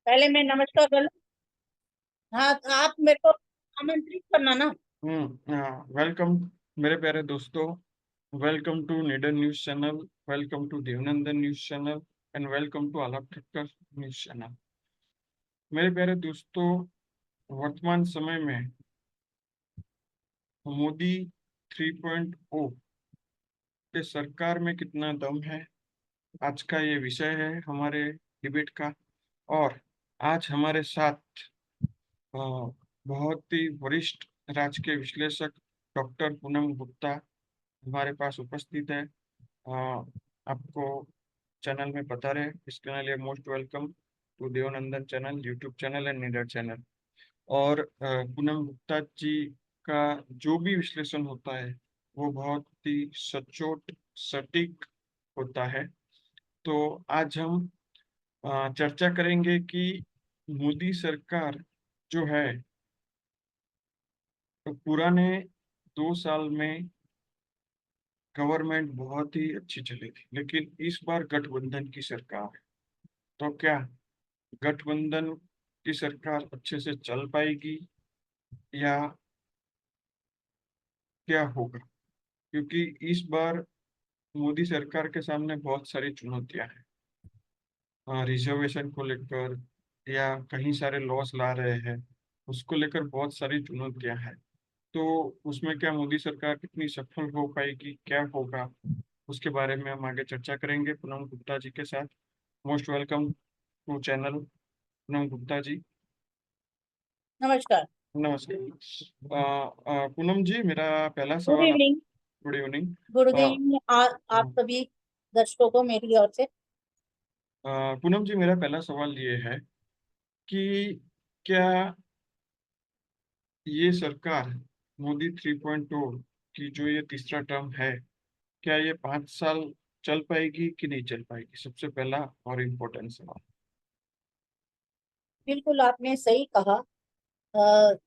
पहले मैं नमस्कार कर लूं। हाँ, तो आप मेरे को आमंत्रित करना ना। वेलकम मेरे प्यारे दोस्तों। Welcome to Nidar news channel. Welcome to Devnandan news channel and welcome to Alap Thakkar news channel. मेरे प्यारे दोस्तों, वर्तमान समय में मोदी 3.0 के सरकार में कितना दम है, आज का ये विषय है हमारे डिबेट का। और आज हमारे साथ अ, बहुत ही वरिष्ठ राजकीय विश्लेषक डॉक्टर पूनम गुप्ता हमारे पास उपस्थित है। आपको चैनल में बता रहे इसके लिए most welcome to Devnandan channel, YouTube channel and Nidar channel. और पूनम गुप्ता जी का जो भी विश्लेषण होता है वो बहुत ही सचोट सटीक होता है। तो आज हम चर्चा करेंगे कि मोदी सरकार जो है, तो पुराने 2 साल में गवर्नमेंट बहुत ही अच्छी चली थी, लेकिन इस बार गठबंधन की सरकार है। तो क्या गठबंधन की सरकार अच्छे से चल पाएगी या क्या होगा? क्योंकि इस बार मोदी सरकार के सामने बहुत सारी चुनौतियां हैं, रिजर्वेशन को लेकर या कहीं सारे लॉस ला रहे हैं, उसको लेकर बहुत सारी चुनौतियां हैं। तो उसमें क्या मोदी सरकार कितनी सफल हो पाएगी, क्या होगा, उसके बारे में हम आगे चर्चा करेंगे पूनम गुप्ता जी के साथ। Most welcome to channel Poonam Gupta ji. नमस्कार। नमस्कार। पूनम जी, मेरा पहला गुड सवाल आप। Evening. Good evening. Good evening आप सभी दर्शकों को मेरी ओर से। पूनम जी, मेरा पहला सवाल ये है कि क्या ये सरकार मोदी 3.0 की जो ये तीसरा टर्म है, क्या ये 5 साल चल पाएगी कि नहीं चल पाएगी? सबसे पहला और इम्पोर्टेंट सवाल। बिल्कुल आपने सही कहा।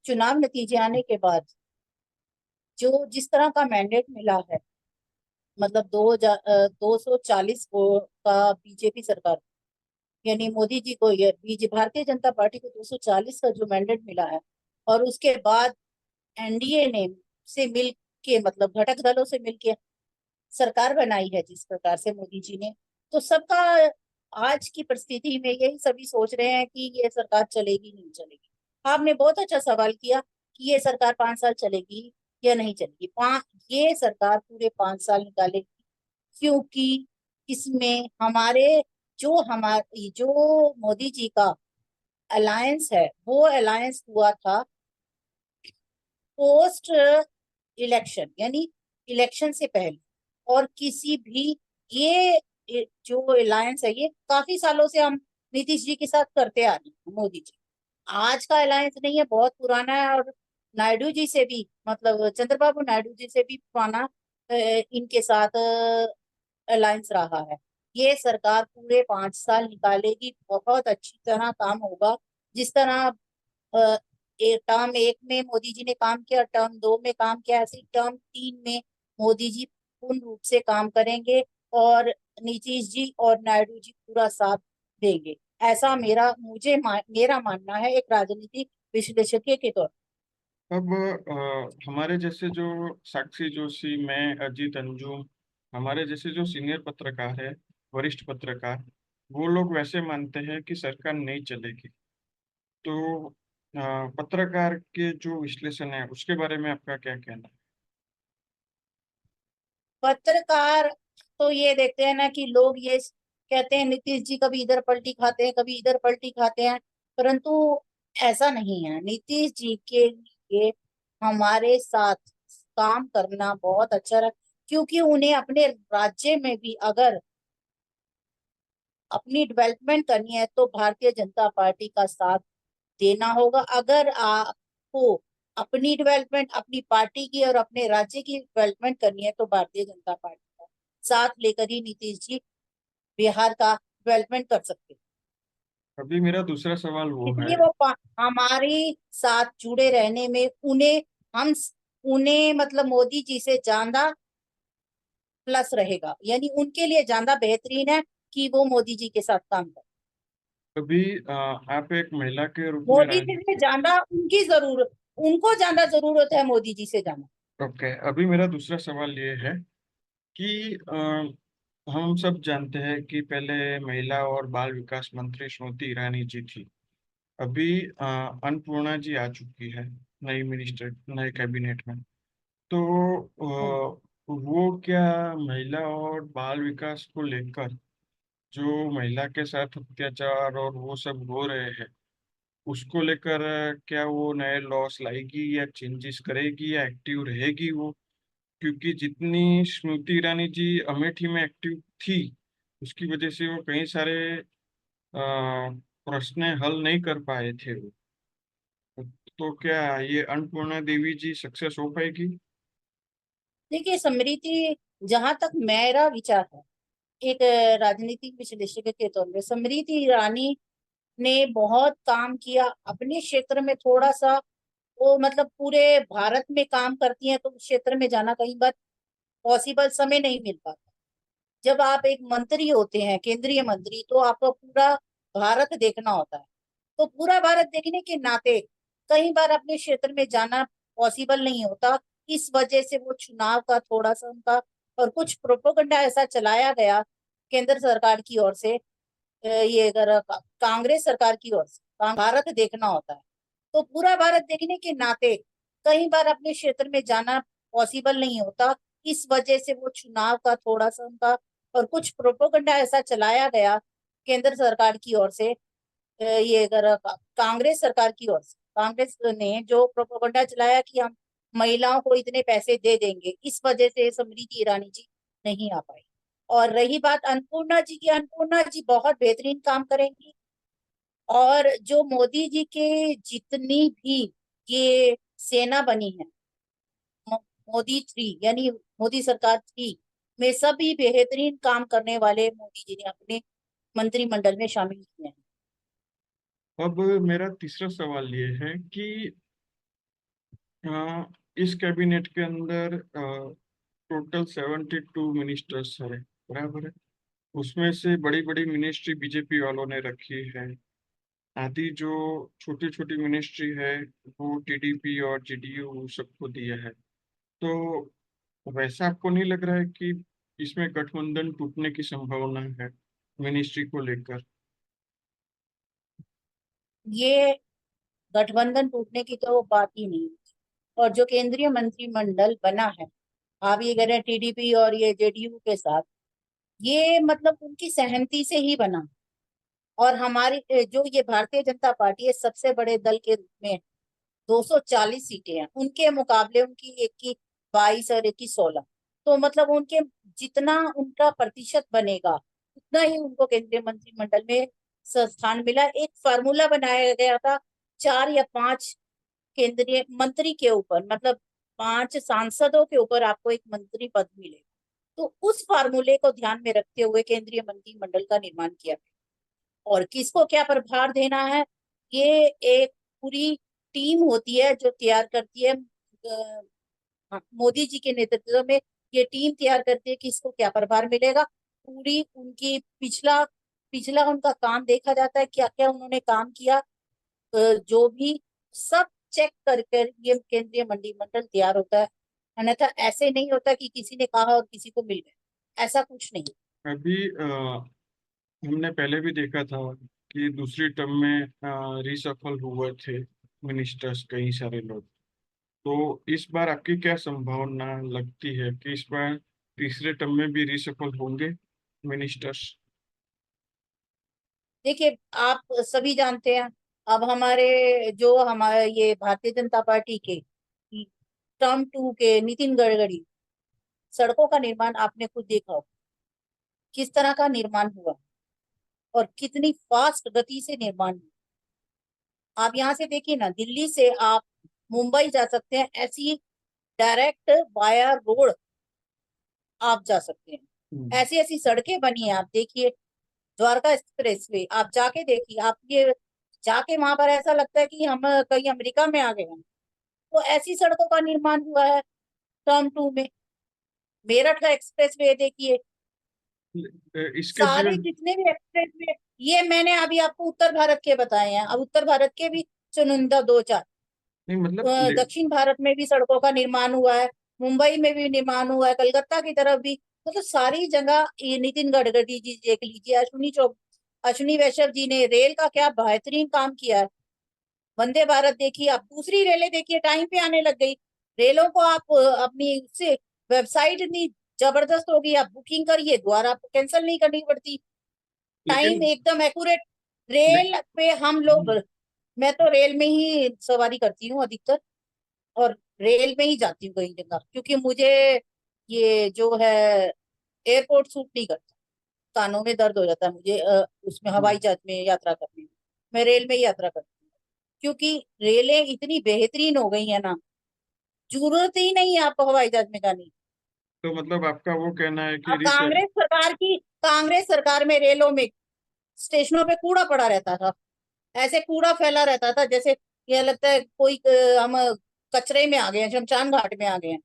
चुनाव नतीजे आने के बाद जो जिस तरह का मैंडेट मिला है, मतलब 240 को का बीजेपी सरकार, यानी मोदी जी को, ये बीजे भारतीय जनता पार्टी को 240 का जो मैंडेट मिला है, और उसके बाद एनडीए ने से मिल के, मतलब घटक दलों से मिलके सरकार बनाई है जिस प्रकार से मोदी जी ने, तो सबका आज की परिस्थिति में यही सभी सोच रहे हैं कि ये सरकार चलेगी नहीं चलेगी। आपने बहुत अच्छा सवाल किया कि ये सरकार 5 साल चलेगी या नहीं चलेगी। ये सरकार पूरे 5 साल निकालेगी, क्योंकि इसमें जो मोदी जी का अलायंस है, वो अलायंस हुआ था पोस्ट इलेक्शन, यानी इलेक्शन से पहले। और किसी भी ये जो अलायंस है, ये काफी सालों से हम नीतीश जी के साथ करते आ रहे हैं। मोदी जी आज का अलायंस नहीं है, बहुत पुराना है। और नायडू जी से भी, मतलब चंद्रबाबू नायडू जी से भी पुराना इनके साथ अलायंस रहा है। ये सरकार पूरे 5 साल निकालेगी, बहुत अच्छी तरह काम होगा। जिस तरह टर्म 1 में मोदी जी ने काम किया, टर्म 2 में काम किया, ऐसे टर्म 3 में मोदी जी पूर्ण रूप से काम करेंगे, और नीतीश जी और नायडू जी पूरा साथ देंगे। ऐसा मेरा मानना है, एक राजनीतिक विश्लेषक के तौर अब हमारे जैसे जो साक्षी जोशी, मैं, अजीत अंजुम, हमारे जैसे जो सीनियर पत्रकार है, वरिष्ठ पत्रकार, वो लोग वैसे मानते हैं कि सरकार नहीं चलेगी। तो पत्रकार के जो विश्लेषण है उसके बारे में आपका क्या कहना है? पत्रकार तो ये देखते हैं ना कि लोग ये कहते हैं नीतीश जी कभी इधर पलटी खाते हैं, कभी इधर पलटी खाते हैं, परंतु ऐसा नहीं है। नीतीश जी के लिए हमारे साथ काम करना बहुत अच्छा रहा, क्योंकि उन्हें अपने राज्य में भी अगर अपनी डेवलपमेंट करनी है तो भारतीय जनता पार्टी का साथ देना होगा। अगर आपको अपनी डेवलपमेंट, अपनी पार्टी की और अपने राज्य की डेवलपमेंट करनी है, तो भारतीय जनता पार्टी का साथ लेकर ही नीतीश जी बिहार का डेवलपमेंट कर सकते हैं। अभी मेरा दूसरा सवाल वो है। इसलिए हमारी साथ जुड़े रहने में हम उन्हें, मतलब मोदी जी से ज्यादा प्लस रहेगा, यानी उनके लिए ज्यादा बेहतरीन है कि वो मोदी जी के साथ काम करें। अभी आप एक महिला के रूप में मोदी जी से जाना उनकी जरूरत, उनको ज्यादा जरूरत है मोदी जी से जाना। ओके, अभी मेरा दूसरा सवाल ये है कि हम सब जानते हैं कि पहले महिला और बाल विकास मंत्री स्मृति ईरानी जी थी। अभी अन्नपूर्णा जी आ चुकी है नई मिनिस्टर, नए कैबिनेट में। तो हम्म। वो क्या महिला और बाल विकास को लेकर जो महिला के साथ अत्याचार और वो सब हो रहे हैं उसको लेकर क्या वो नए लॉस लाएगी या चेंजेस करेगी या एक्टिव रहेगी वो? क्योंकि जितनी स्मृति ईरानी जी अमेठी में एक्टिव थी उसकी वजह से वो कई सारे प्रश्न हल नहीं कर पाए थे वो। तो क्या ये अन्नपूर्णा देवी जी सक्सेस हो पाएगी? देखिए समृति, जहां तक मेरा विचार है, एक राजनीतिक विश्लेषक के तौर पे समृति ईरानी ने बहुत काम किया अपने क्षेत्र में। थोड़ा सा वो मतलब पूरे भारत में काम करती हैं तो उस क्षेत्र में जाना कई बार पॉसिबल समय नहीं मिल पाता। जब आप एक मंत्री होते हैं, केंद्रीय मंत्री, तो आपको पूरा भारत देखना होता है। तो पूरा भारत देखने के नाते कई बार अपने क्षेत्र में जाना पॉसिबल नहीं होता। इस वजह से वो चुनाव का थोड़ा सा उनका, और कुछ प्रोपोगंडा ऐसा चलाया गया केंद्र सरकार की ओर से, ये अगर कांग्रेस सरकार की ओर से भारत देखना होता है। तो पूरा भारत देखने के नाते कई बार अपने क्षेत्र में जाना पॉसिबल नहीं होता। इस वजह से वो चुनाव का थोड़ा सा उनका, और कुछ प्रोपोगंडा ऐसा चलाया गया केंद्र सरकार की ओर से, ये अगर कांग्रेस सरकार की ओर से, कांग्रेस ने जो प्रोपोगंडा चलाया कि हम महिलाओं को इतने पैसे दे देंगे, इस वजह से समृद्धि ईरानी जी नहीं आ पाई। और रही बात अन्नपूर्णा जी की, अन्नपूर्णा जी बहुत बेहतरीन काम करेंगी। और जो मोदी जी के जितनी भी ये सेना बनी है, मोदी थ्री यानी मोदी सरकार थ्री में सभी बेहतरीन काम करने वाले मोदी जी ने अपने मंत्रिमंडल में शामिल किए हैं। अब मेरा तीसरा सवाल ये है कि इस कैबिनेट के अंदर टोटल 72 मिनिस्टर्स है, बराबर है? उसमें से बड़ी बड़ी मिनिस्ट्री बीजेपी वालों ने रखी है। आधी जो छोटी छोटी मिनिस्ट्री है वो टीडीपी और जेडीयू सबको दिया है। तो वैसा आपको नहीं लग रहा है कि इसमें गठबंधन टूटने की संभावना है मिनिस्ट्री को लेकर? ये गठबंधन टूटने की तो बात ही नहीं। और जो केंद्रीय मंत्रिमंडल बना है, आप ये कह रहे हैं टीडीपी और ये जेडीयू के साथ, ये मतलब उनकी सहमति से ही बना। और हमारी जो ये भारतीय जनता पार्टी है, सबसे बड़े दल के रूप में 240 सीटें हैं, उनके मुकाबले उनकी एक की 22 और एक की 16। तो मतलब उनके जितना उनका प्रतिशत बनेगा उतना ही उनको केंद्रीय मंत्रिमंडल में स्थान मिला। एक फार्मूला बनाया गया था 4 या 5 केंद्रीय मंत्री के ऊपर, मतलब 5 सांसदों के ऊपर आपको एक मंत्री पद मिलेगा। तो उस फार्मूले को ध्यान में रखते हुए केंद्रीय मंत्रिमंडल का निर्माण किया गया। और किसको क्या प्रभार देना है, ये एक पूरी टीम होती है जो तैयार करती है। मोदी जी के नेतृत्व में ये टीम तैयार करती है कि इसको क्या प्रभार मिलेगा। पूरी उनकी पिछला पिछला उनका काम देखा जाता है, क्या क्या उन्होंने काम किया, जो भी सब चेक कर कर ये केंद्रीय मंत्रिमंडल तैयार होता है। अन्यथा ऐसे नहीं होता कि किसी ने कहा और किसी को मिल गया, ऐसा कुछ नहीं। अभी हमने पहले भी देखा था कि दूसरी टर्म में रिसफल हुए थे मिनिस्टर्स कई सारे लोग। तो इस बार आपकी क्या संभावना लगती है कि इस बार तीसरे टर्म में भी रिसफल होंगे मिनिस्टर्स? देखिए आप सभी जानते हैं, अब हमारे जो हमारे ये भारतीय जनता पार्टी के टर्म 2 के नितिन गडकरी, सड़कों का निर्माण आपने खुद देखा हो किस तरह का निर्माण हुआ और कितनी फास्ट गति से निर्माण हुआ। आप यहाँ से देखिए ना, दिल्ली से आप मुंबई जा सकते हैं, ऐसी डायरेक्ट वाया रोड आप जा सकते हैं। हम्म। ऐसी ऐसी सड़कें बनी है, आप देखिए। द्वारका एक्सप्रेसवे आप जाके देखिए, आप ये जाके वहां पर ऐसा लगता है कि हम कहीं अमेरिका में आ गए हैं। तो ऐसी सड़कों का निर्माण हुआ है टर्म 2 में। मेरठ का एक्सप्रेसवे देखिए, इसके सारे जीवन जितने भी एक्सप्रेसवे ये मैंने अभी आपको उत्तर भारत के बताए हैं, अब उत्तर भारत के भी चुनिंदा दो चार। नहीं मतलब दक्षिण भारत में भी सड़कों का निर्माण हुआ है, मुंबई में भी निर्माण हुआ है, कलकत्ता की तरफ भी, मतलब सारी जगह। ये नितिन गडकरी जी देख लीजिए, अश्विनी वैष्णव जी ने रेल का क्या बेहतरीन काम किया है। वंदे भारत देखिए, आप दूसरी रेलें देखिए टाइम पे आने लग गई। रेलों को आप अपनी उससे वेबसाइट इतनी जबरदस्त हो गई, आप बुकिंग करिए दोबारा आपको कैंसिल नहीं करनी पड़ती, टाइम लेकिन एकदम एक्यूरेट। ले, रेल पे हम लोग, मैं तो रेल में ही सवारी करती हूँ अधिकतर, और रेल में ही जाती हूँ कहीं जगह, क्योंकि मुझे ये जो है एयरपोर्ट सूट नहीं करता, कानों में दर्द हो जाता है मुझे उसमें हवाई जहाज में यात्रा करने में। मैं रेल में ही यात्रा करती हूँ, क्योंकि रेलें इतनी बेहतरीन हो गई है ना, जरूरत ही नहीं है आपको हवाई जहाज में जाने की। तो मतलब आपका वो कहना है कि अब कांग्रेस सरकार में रेलों में स्टेशनों पे कूड़ा पड़ा रहता था, ऐसे कूड़ा फैला रहता था जैसे ये लगता है कोई हम कचरे में आ गए हैं, शमशान घाट में आ गए हैं।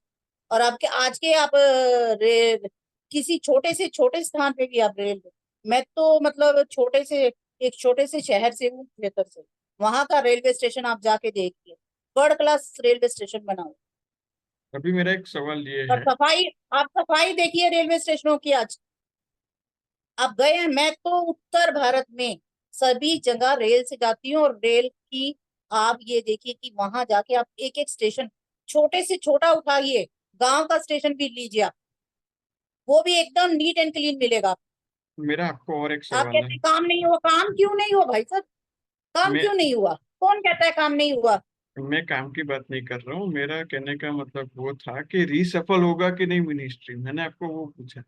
और आपके आज के आप किसी छोटे से छोटे स्थान पे भी आप रेल, मैं तो मतलब छोटे से शहर से हूँ बेहतर से, वहां का रेलवे स्टेशन आप जाके देखिए, वर्ल्ड क्लास रेलवे स्टेशन बना हुआ। अभी मेरा एक सवाल ये और है। सफाई, आप सफाई देखिए रेलवे स्टेशनों की आज, आप गए हैं, मैं तो उत्तर भारत में सभी जगह रेल से जाती हूँ, और रेल की आप ये देखिए कि वहां जाके आप एक एक स्टेशन छोटे से छोटा उठाइए, गांव का स्टेशन भी लीजिए आप, वो भी एकदम नीट एंड क्लीन मिलेगा। मेरा आपको और एक आप सवाल है। कहते हैं काम नहीं हुआ, काम क्यों नहीं हुआ भाई साहब, काम मैं क्यों नहीं हुआ, कौन कहता है काम नहीं हुआ? मैं काम की बात नहीं कर रहा हूँ, मेरा कहने का मतलब वो था कि रीसफल होगा कि नहीं मिनिस्ट्री, मैंने आपको वो पूछा।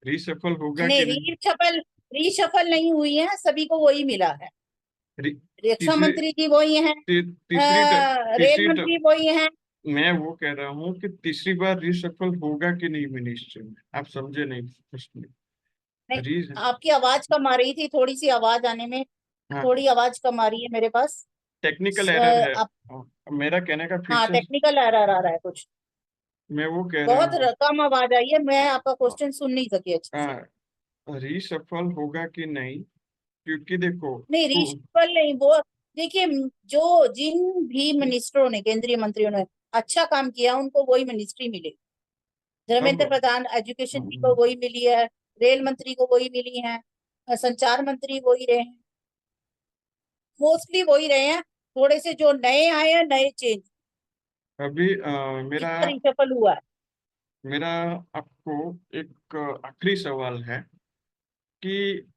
रीसफल होगा नहीं, कि नहीं। रीशफल नहीं हुई है, सभी को वही मिला है। री, रक्षा तीसरी मंत्री जी वही हैं, तीसरी रेल तीसरी मंत्री वही हैं। मैं वो कह रहा हूँ कि तीसरी बार रीसफल होगा कि नहीं मिनिस्ट्री में, आप समझे नहीं प्रश्न। नहीं, री आपकी आवाज कम आ रही थी, थोड़ी सी आवाज आने में, हाँ, थोड़ी आवाज कम आ रही है मेरे पास। टेक्निकल एरर है। आप, मेरा कहने का फिर हाँ से टेक्निकल एरर आ रहा है कुछ, मैं वो कह रहा बहुत हूँ। कम आवाज आई है, मैं आपका क्वेश्चन सुन नहीं सकी अच्छे से। रीसफल होगा कि नहीं, क्योंकि देखो नहीं, रीशफल नहीं, वो देखिए, जो जिन भी मिनिस्टरों ने, केंद्रीय मंत्रियों ने अच्छा काम किया उनको वही मिनिस्ट्री मिली। अब धर्मेंद्र प्रधान एजुकेशन जी को वही मिली है, रेल मंत्री को वही मिली है, संचार मंत्री वही रहे हैं, मोस्टली वही रहे हैं। थोड़े से जो नए आए हैं, नए चेंज, अभी जितना रिशफल हुआ है। मेरा आपको एक आखिरी सवाल है कि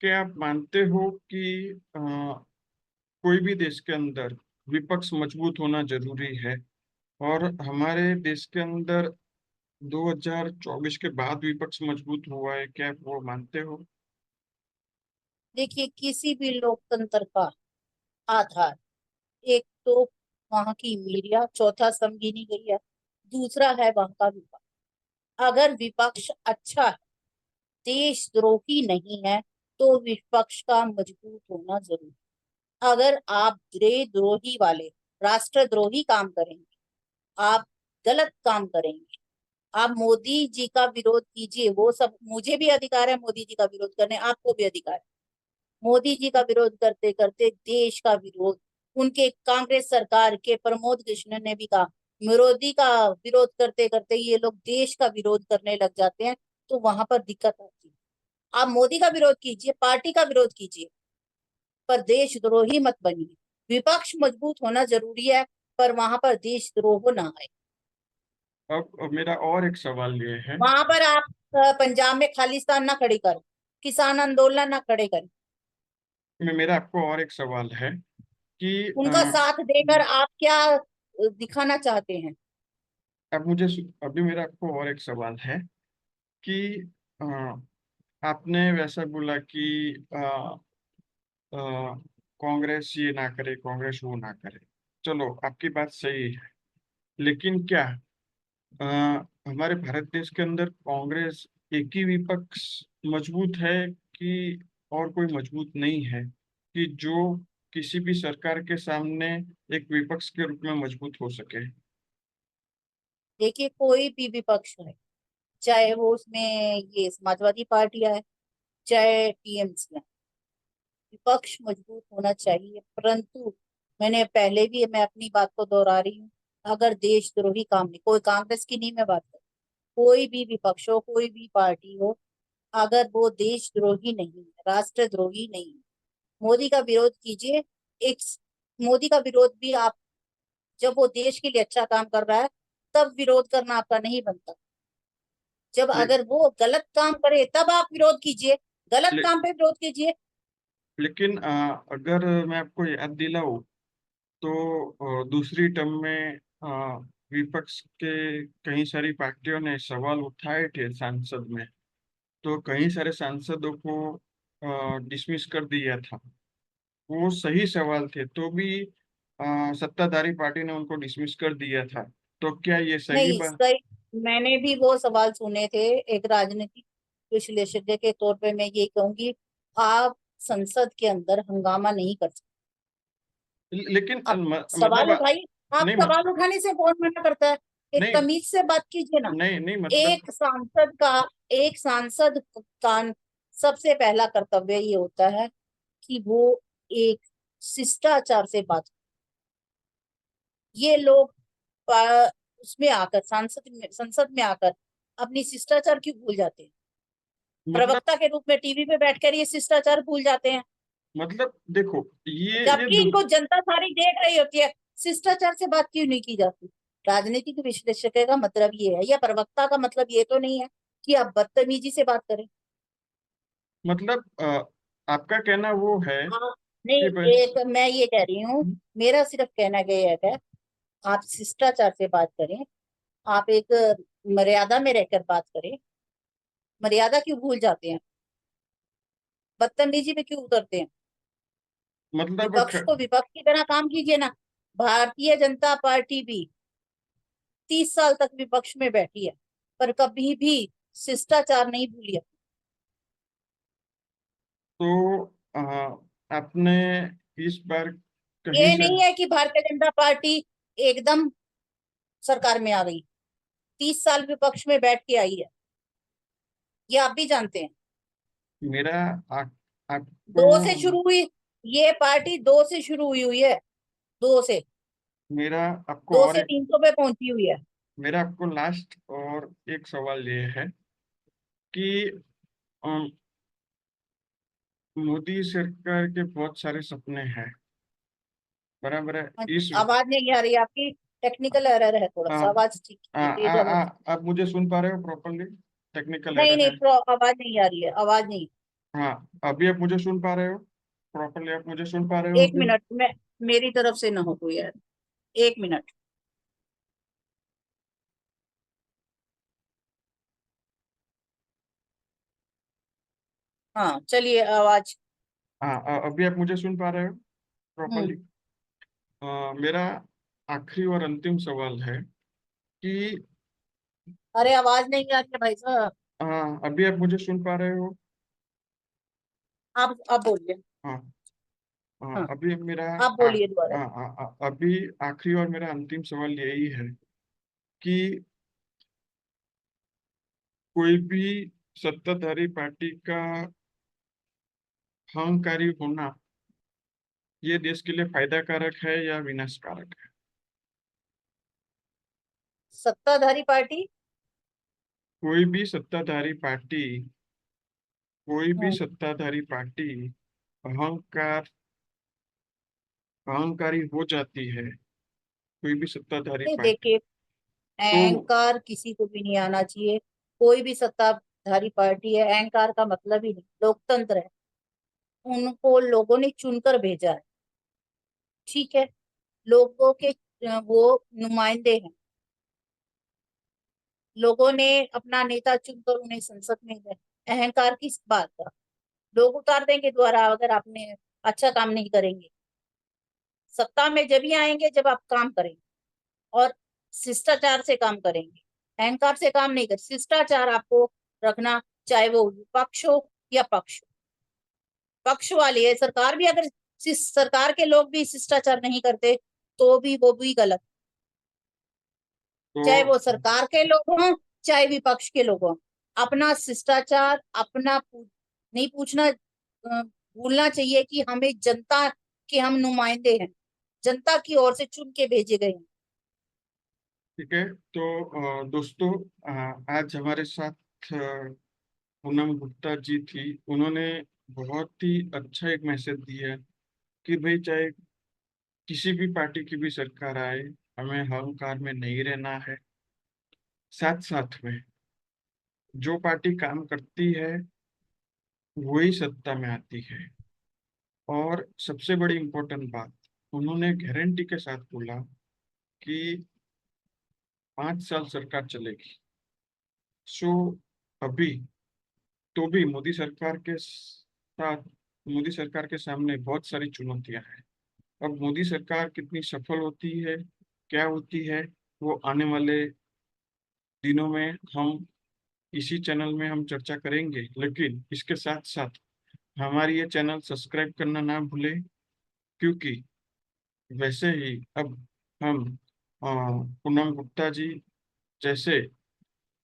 क्या आप मानते हो कि कोई भी देश के अंदर विपक्ष मजबूत होना जरूरी है, और हमारे देश के अंदर 2024 के बाद विपक्ष मजबूत हुआ है, क्या आप वो मानते हो? देखिए, किसी भी लोकतंत्र का आधार, एक तो वहां की मीडिया, चौथा संगीनी गई है, दूसरा है वहां का विपक्ष। अगर विपक्ष अच्छा है, देशद्रोही नहीं है, तो विपक्ष का मजबूत होना जरूरी। अगर आप देशद्रोही वाले, राष्ट्रद्रोही काम करेंगे, आप गलत काम करेंगे, आप मोदी जी का विरोध कीजिए, वो सब, मुझे भी अधिकार है मोदी जी का विरोध करने, आपको भी अधिकार है। मोदी जी का विरोध करते करते देश का विरोध, उनके कांग्रेस सरकार के प्रमोद कृष्ण ने भी कहा, मोदी का विरोध करते करते ये लोग देश का विरोध करने लग जाते हैं, तो वहां पर दिक्कत आती है। आप मोदी का विरोध कीजिए, पार्टी का विरोध कीजिए, पर देशद्रोही मत बनिए। विपक्ष मजबूत होना जरूरी है, पर वहां पर देशद्रोह ना आए। अब मेरा और एक सवाल ये है। वहां पर आप पंजाब में खालिस्तान ना खड़ी करें, किसान आंदोलन ना खड़े करें, मेरा आपको और एक सवाल है कि उनका साथ देकर आप क्या दिखाना चाहते हैं? अब अभी मेरा आपको और एक सवाल है कि अ, आपने वैसा बोला कि अ, कांग्रेस ये ना करे, कांग्रेस वो ना करे। चलो, आपकी बात सही है, लेकिन क्या अ, हमारे भारत देश के अंदर कांग्रेस एक ही विपक्ष मजबूत है, कि और कोई मजबूत नहीं है, कि जो किसी भी सरकार के सामने एक विपक्ष के रूप में मजबूत हो सके? देखिए, कोई भी विपक्ष है, चाहे वो उसमें ये समाजवादी पार्टी है, चाहे टीएमसी है, विपक्ष मजबूत होना चाहिए, परंतु मैं अपनी बात को दोहरा रही हूँ, अगर देशद्रोही काम नहीं, कोई कांग्रेस की नहीं मैं बात कर, कोई भी विपक्ष हो, कोई भी पार्टी हो, अगर वो देशद्रोही नहीं है, राष्ट्रद्रोही नहीं है, मोदी का विरोध कीजिए। एक मोदी का विरोध भी आप, जब वो देश के लिए अच्छा काम कर रहा है तब विरोध करना आपका नहीं बनता। जब ले, अगर वो गलत काम करे तब आप विरोध कीजिए, गलत ले, काम पे विरोध कीजिए। लेकिन अगर मैं आपको याद दिलाऊं तो दूसरी टर्म में विपक्ष के कई सारी पार्टियों ने सवाल उठाए थे संसद में, तो कई सारे सांसदों को डिसमिस कर दिया था। वो सही सवाल थे तो भी सत्ताधारी पार्टी ने उनको डिसमिस कर दिया था। तो क्या ये सही नहीं बात? सही, मैंने भी वो सवाल सुने थे। एक राजनीतिक विश्लेषज्ञ के तौर पे मैं ये कहूंगी, आप संसद के अंदर हंगामा नहीं कर सकते। लेकिन आप सवाल मतलब उठाइए, आप नहीं सवाल उठाने से कौन मना करता है? एक नहीं तमीज से बात कीजिए ना। नहीं नहीं मतलब एक सांसद का एक सांसद का सबसे पहला कर्तव्य ये होता है कि वो एक शिष्टाचार से बात। ये लोग उसमें आकर संसद में आकर अपनी शिष्टाचार क्यों भूल जाते हैं? मतलब प्रवक्ता के रूप में टीवी पे बैठकर ये शिष्टाचार भूल जाते हैं, मतलब देखो ये जबकि इनको जनता सारी देख रही होती है। शिष्टाचार से बात क्यों नहीं की जाती? राजनीतिक विश्लेषक का मतलब ये है, या प्रवक्ता का मतलब ये तो नहीं है कि आप बदतमीजी से बात करें। मतलब आपका कहना वो है हाँ, कि नहीं, एक मैं ये कह रही हूँ, मेरा सिर्फ कहना ये है, आप शिष्टाचार से बात करें, आप एक मर्यादा में रहकर बात करें। मर्यादा क्यों भूल जाते हैं? बदतमीजी पे क्यों उतरते हैं? मतलब विपक्ष को विपक्ष की तरह काम कीजिए ना। भारतीय जनता पार्टी भी 30 साल तक विपक्ष में बैठी है, पर कभी भी शिष्टाचार नहीं भूली है। तो आपने इस बार कहीं ये से नहीं है कि भारतीय जनता पार्टी एकदम सरकार में आ गई, 30 साल विपक्ष में बैठ के आई है, ये आप भी जानते हैं। मेरा आ, आपको 2 से शुरू हुई, ये पार्टी 2 से शुरू हुई है, 2 से मेरा आपको दो और से 300 पे पहुंची हुई है। मेरा आपको लास्ट और एक सवाल ये है कि अम, मोदी सरकार के बहुत सारे सपने हैं, बराबर है इस आवाज नहीं आ रही आपकी, टेक्निकल एरर है, थोड़ा आ, सा आवाज ठीक कीजिए, तेज आवाज। आप मुझे सुन पा रहे हो प्रॉपरली? टेक्निकल नहीं एरर नहीं, है। आवाज नहीं आ रही है, आवाज नहीं। हाँ, अभी आप मुझे सुन पा रहे हो प्रॉपरली? आप मुझे सुन पा रहे हो एक अभी? मिनट में, मेरी तरफ से ना हो कोई यार, 1 मिनट। हाँ चलिए, आवाज। हाँ, अभी आप मुझे सुन पा रहे हो हम्म। प्रॉपरली? मेरा आखिरी और अंतिम सवाल है कि अरे आवाज नहीं आ रही है भाई साहब। अभी आप मुझे सुन पा रहे हो? आप बोलिए। हाँ, हाँ, हाँ, अभी मेरा आप बोलिए दोबारा। अभी आखिरी और मेरा अंतिम सवाल यही है कि कोई भी सत्ताधारी पार्टी का अहंकारी होना ये देश के लिए फायदा कारक है या विनाशकारक है? सत्ताधारी पार्टी। कोई भी सत्ताधारी पार्टी कोई भी हम्म। सत्ताधारी पार्टी अहंकार अहंकारी हो जाती है, कोई भी सत्ताधारी नहीं पार्टी देखिए, तो अहंकार किसी को भी नहीं आना चाहिए। कोई भी सत्ताधारी पार्टी है, अहंकार का मतलब ही नहीं, लोकतंत्र है, उनको लोगों ने चुनकर भेजा है। ठीक है, लोगों के वो नुमाइंदे हैं। लोगों ने अपना नेता चुनकर उन्हें संसद में गए। अहंकार किस बात का? लोग उतार देंगे द्वारा, अगर आपने अच्छा काम नहीं करेंगे। सत्ता में जब ही आएंगे जब आप काम करेंगे और शिष्टाचार से काम करेंगे। अहंकार से काम नहीं कर, शिष्टाचार आपको रखना, चाहे वो विपक्ष हो या पक्ष हो। पक्ष वाली है सरकार भी, अगर सरकार के लोग भी शिष्टाचार नहीं करते तो भी वो भी गलत। चाहे तो वो सरकार के लोग हों, चाहे विपक्ष के लोग हों, अपना शिष्टाचार, अपना नहीं पूछना, भूलना चाहिए कि हमें जनता के हम नुमाइंदे हैं, जनता की ओर से चुन के भेजे गए हैं। ठीक है। तो दोस्तों, आज हमारे साथ पूनम गुप्ता जी थी। उन्होंने बहुत ही अच्छा एक मैसेज दिया है कि भाई चाहे किसी भी पार्टी की भी सरकार आए, हमें अहंकार में नहीं रहना है। साथ साथ में जो पार्टी काम करती है वही सत्ता में आती है। और सबसे बड़ी इम्पोर्टेंट बात, उन्होंने गारंटी के साथ बोला कि 5 साल सरकार चलेगी। सो अभी तो भी मोदी सरकार के सामने बहुत सारी चुनौतियां हैं। अब मोदी सरकार कितनी सफल होती है, क्या होती है, वो आने वाले दिनों में हम इसी चैनल में हम चर्चा करेंगे। लेकिन इसके साथ साथ हमारी ये चैनल सब्सक्राइब करना ना भूलें, क्योंकि वैसे ही अब हम पूनम गुप्ता जी जैसे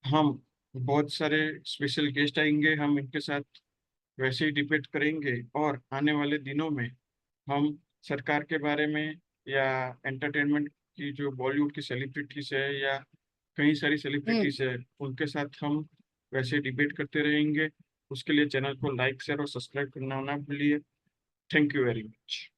हम बहुत सारे स्पेशल गेस्ट आएंगे, हम इनके साथ वैसे ही डिबेट करेंगे। और आने वाले दिनों में हम सरकार के बारे में या एंटरटेनमेंट की जो बॉलीवुड की सेलिब्रिटीज है या कई सारी हम्म। सेलिब्रिटीज है उनके साथ हम वैसे डिबेट करते रहेंगे। उसके लिए चैनल को लाइक शेयर और सब्सक्राइब करना ना भूलिए। Thank you very much.